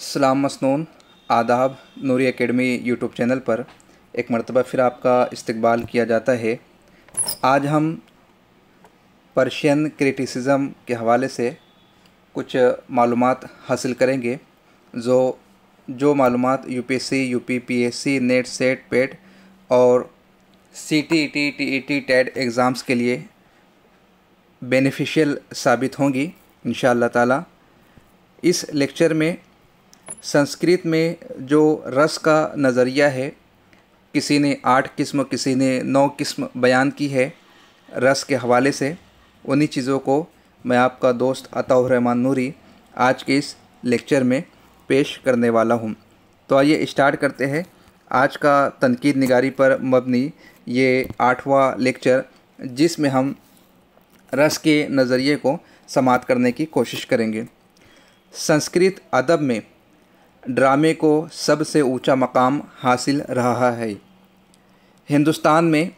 सलाम मसनून, आदाब। नूरी academy YouTube channel पर एक मरतबा फिर आपका इस्तकबाल किया जाता है। आज हम पर्शियन क्रिटिसिज़म के हवाले से कुछ मालूमात हासिल करेंगे जो मालूमात UPSC, UP, PSC, NET, SET, PET और सीटीईटी, टीईटी, टेट एग्ज़ाम्स के लिए बेनिफिशियल साबित होंगी इंशाअल्लाह ताला। इस लेक्चर में संस्कृत में जो रस का नज़रिया है, किसी ने 8 किस्म, किसी ने 9 किस्म बयान की है रस के हवाले से, उन्हीं चीज़ों को मैं आपका दोस्त अताउर रहमान नूरी आज के इस लेक्चर में पेश करने वाला हूँ। तो आइए स्टार्ट करते हैं आज का तनकीद निगारी पर मबनी ये 8वां लेक्चर, जिसमें हम रस के नज़रिए को समाअत करने की कोशिश करेंगे। संस्कृत अदब में ड्रामे को सबसे ऊंचा मकाम हासिल रहा है। हिंदुस्तान में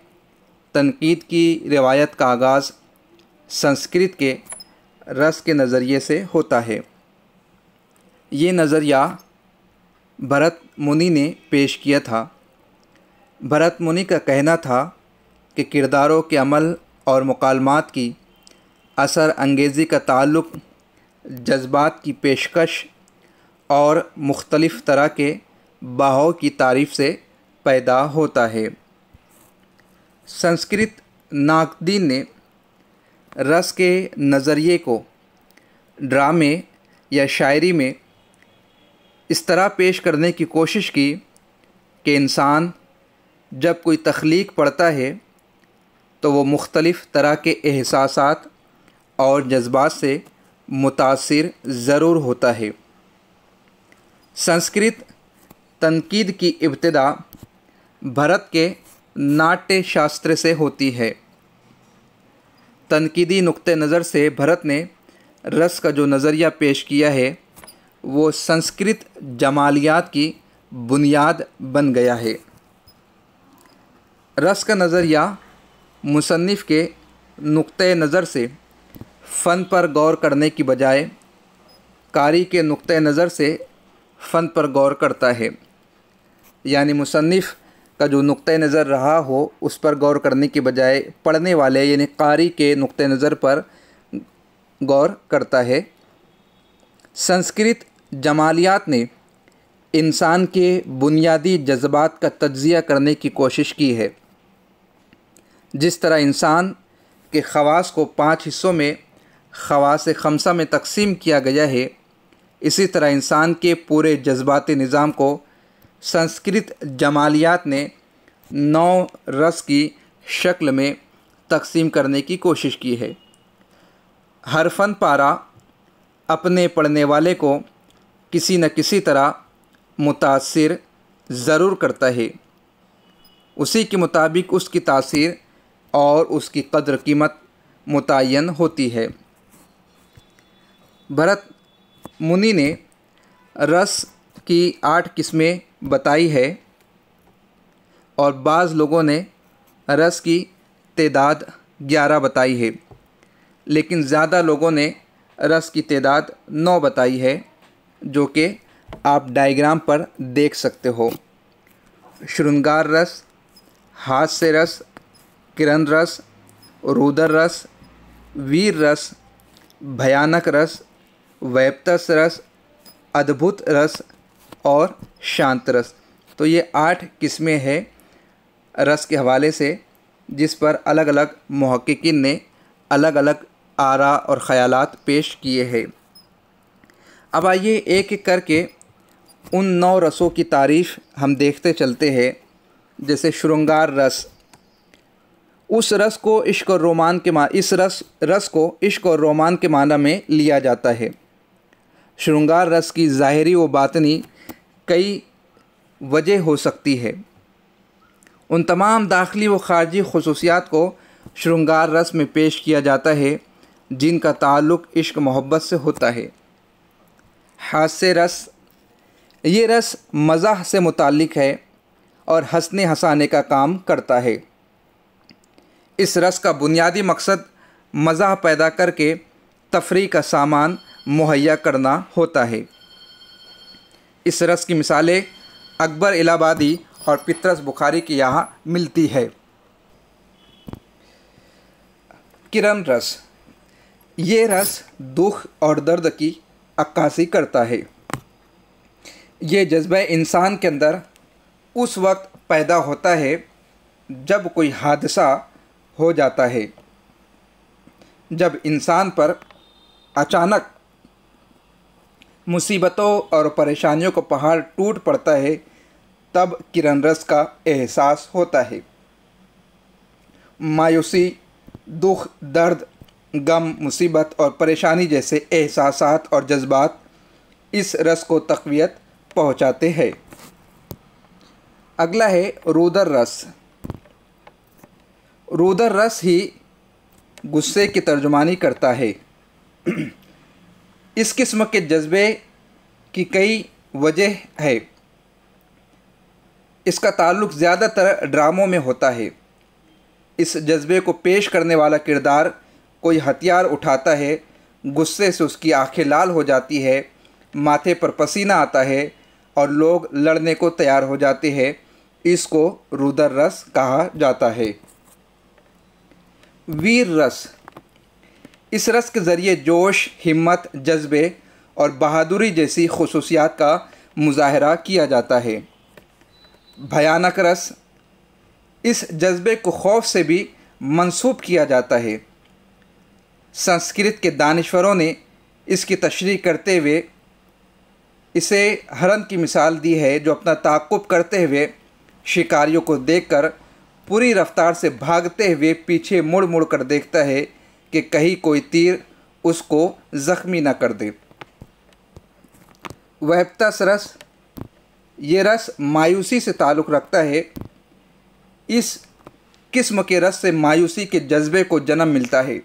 तनकीद की रिवायत का आगाज़ संस्कृत के रस के नज़रिए से होता है। ये नज़रिया भरत मुनि ने पेश किया था। भरत मुनि का कहना था कि किरदारों के अमल और मुकालमात की असर अंगेज़ी का ताल्लुक़ जज्बात की पेशकश और मुख्तलिफ़ तरह के बहाव की तारीफ़ से पैदा होता है। संस्कृत नाक़दीन ने रस के नज़रिए को ड्रामे या शायरी में इस तरह पेश करने की कोशिश की कि इंसान जब कोई तख्लीक पढ़ता है तो वो मुख्तलिफ़ तरह के एहसासात और जज्बात से मुतासिर ज़रूर होता है। संस्कृत तनकीद की इब्तिदा भरत के नाट्य शास्त्र से होती है। तनकीदी नुक्ते नज़र से भरत ने रस का जो नज़रिया पेश किया है वो संस्कृत जमालियात की बुनियाद बन गया है। रस का नज़रिया मुसन्निफ़ के नुक्ते नज़र से फ़न पर गौर करने की बजाय कारी के नुक्ते नज़र से फ़न पर गौर करता है। यानी मुसन्निफ़ का जो नुक्ते नज़र रहा हो उस पर गौर करने की बजाय पढ़ने वाले यानी कारी के नुक्ते नज़र पर गौर करता है। संस्कृत जमालियात ने इंसान के बुनियादी जज्बात का तज्ज़िया करने की कोशिश की है। जिस तरह इंसान के ख़वास को 5 हिस्सों में ख़वास ख़म्सा में तकसीम किया गया है, इसी तरह इंसान के पूरे जज्बाती निज़ाम को संस्कृत जमालियात ने 9 रस की शक्ल में तकसीम करने की कोशिश की है। हर फ़न पारा अपने पढ़ने वाले को किसी न किसी तरह मुतासिर ज़रूर करता है। उसी के मुताबिक उसकी तासीर और उसकी कदर कीमत मुतय्यन होती है। भरत मुनि ने रस की 8 किस्में बताई है और बाज़ लोगों ने रस की तादाद 11 बताई है, लेकिन ज़्यादा लोगों ने रस की तादाद 9 बताई है, जो कि आप डायग्राम पर देख सकते हो। श्रृंगार रस, हास्य रस, किरण रस, रुदर रस, वीर रस, भयानक रस, वैपतस रस, अद्भुत रस और शांत रस। तो ये 8 किस्में हैं रस के हवाले से, जिस पर अलग अलग मुहक्किकीन ने अलग अलग आरा और ख़यालात पेश किए हैं। अब आइए एक एक करके उन 9 रसों की तारीफ़ हम देखते चलते हैं। जैसे श्रृंगार रस, उस रस को इश्क और रोमान के इस रस को इश्क और रोमान के माना में लिया जाता है। श्रृंगार रस की ज़ाहिरी व बातनी कई वजह हो सकती है। उन तमाम दाखिली व ख़ारजी ख़ुसूसियात को श्रृंगार रस में पेश किया जाता है जिनका ताल्लुक़ इश्क मोहब्बत से होता है। हास्य रस, ये रस मज़ाह से मुताल्लिक़ है और हंसने हंसाने का काम करता है। इस रस का बुनियादी मकसद मज़ाह पैदा करके तफरीह का सामान मुहैया करना होता है। इस रस की मिसालें अकबर इलाहाबादी और पितरस बुखारी के यहाँ मिलती है। किरण रस, ये रस दुख और दर्द की अक्कासी करता है। ये जज्बा इंसान के अंदर उस वक्त पैदा होता है जब कोई हादसा हो जाता है, जब इंसान पर अचानक मुसीबतों और परेशानियों का पहाड़ टूट पड़ता है, तब किरण रस का एहसास होता है। मायूसी, दुख, दर्द, गम, मुसीबत और परेशानी जैसे एहसासात और जज्बात इस रस को तक़वियत पहुंचाते हैं। अगला है रुदर रस। रुदर रस ही गुस्से की तर्जुमानी करता है। इस किस्म के जज्बे की कई वजह है। इसका ताल्लुक़ ज़्यादातर ड्रामों में होता है। इस जज्बे को पेश करने वाला किरदार कोई हथियार उठाता है, गुस्से से उसकी आंखें लाल हो जाती है, माथे पर पसीना आता है और लोग लड़ने को तैयार हो जाते हैं। इसको रुदर रस कहा जाता है। वीर रस, इस रस के ज़रिए जोश, हिम्मत, जज्बे और बहादुरी जैसी खुसूसियात का मुजाहरा किया जाता है। भयानक रस, इस जज्बे को खौफ से भी मंसूब किया जाता है। संस्कृत के दानिश्वरों ने इसकी तशरीह करते हुए इसे हरन की मिसाल दी है, जो अपना ताक़ुब करते हुए शिकारियों को देखकर पूरी रफ्तार से भागते हुए पीछे मुड़ मुड़ कर देखता है कि कहीं कोई तीर उसको ज़ख्मी न कर दे। वहबतस रस, ये रस मायूसी से ताल्लुक़ रखता है। इस किस्म के रस से मायूसी के जज्बे को जन्म मिलता है,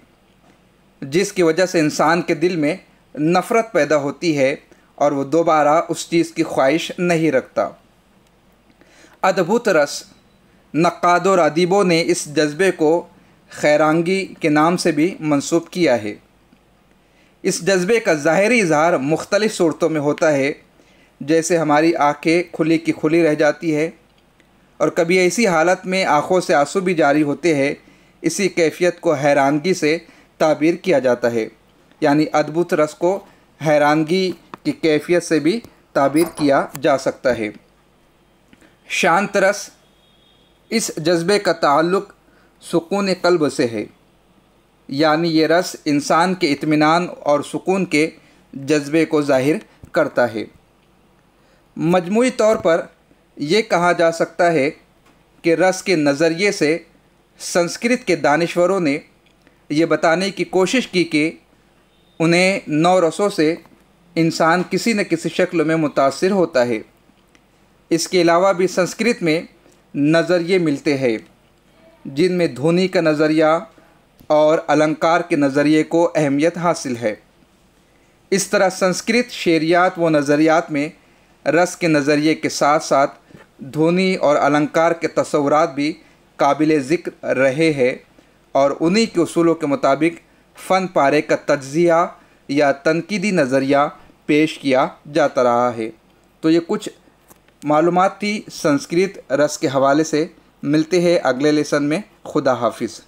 जिसकी वजह से इंसान के दिल में नफ़रत पैदा होती है और वो दोबारा उस चीज़ की ख्वाहिश नहीं रखता। अद्भुत रस, नक्काद और अदीबों ने इस जज्बे को खैरांगी के नाम से भी मंसूब किया है। इस जज्बे का ज़ाहिरी इज़हार मुख्तलिफ़ सूरतों में होता है, जैसे हमारी आँखें खुली की खुली रह जाती है और कभी ऐसी हालत में आँखों से आंसू भी जारी होते हैं। इसी कैफियत को हैरानगी से ताबीर किया जाता है, यानी अद्भुत रस को हैरानगी की कैफियत से भी ताबीर किया जा सकता है। शांत रस, इस जज्बे का ताल्लुक़ सुकून क़ल्ब से है, यानी ये रस इंसान के इत्मीनान और सुकून के जज्बे को ज़ाहिर करता है। मजमूई तौर पर यह कहा जा सकता है कि रस के नज़रिए से संस्कृत के दानिश्वरों ने ये बताने की कोशिश की कि उन्हें 9 रसों से इंसान किसी न किसी शक्ल में मुतासिर होता है। इसके अलावा भी संस्कृत में नज़रिए मिलते हैं, जिनमें ध्वनि का नज़रिया और अलंकार के नज़रिए को अहमियत हासिल है। इस तरह संस्कृत शेरियात व नज़रियात में रस के नज़रिए के साथ साथ ध्वनि और अलंकार के तस्वुरात भी काबिल ज़िक्र रहे हैं और उन्हीं के उसूलों के मुताबिक फ़न पारे का तज्ज़िया या तनकीदी नज़रिया पेश किया जाता रहा है। तो ये कुछ मालूमात थी संस्कृत रस के हवाले से। मिलते हैं अगले लेसन में। खुदा हाफिज़।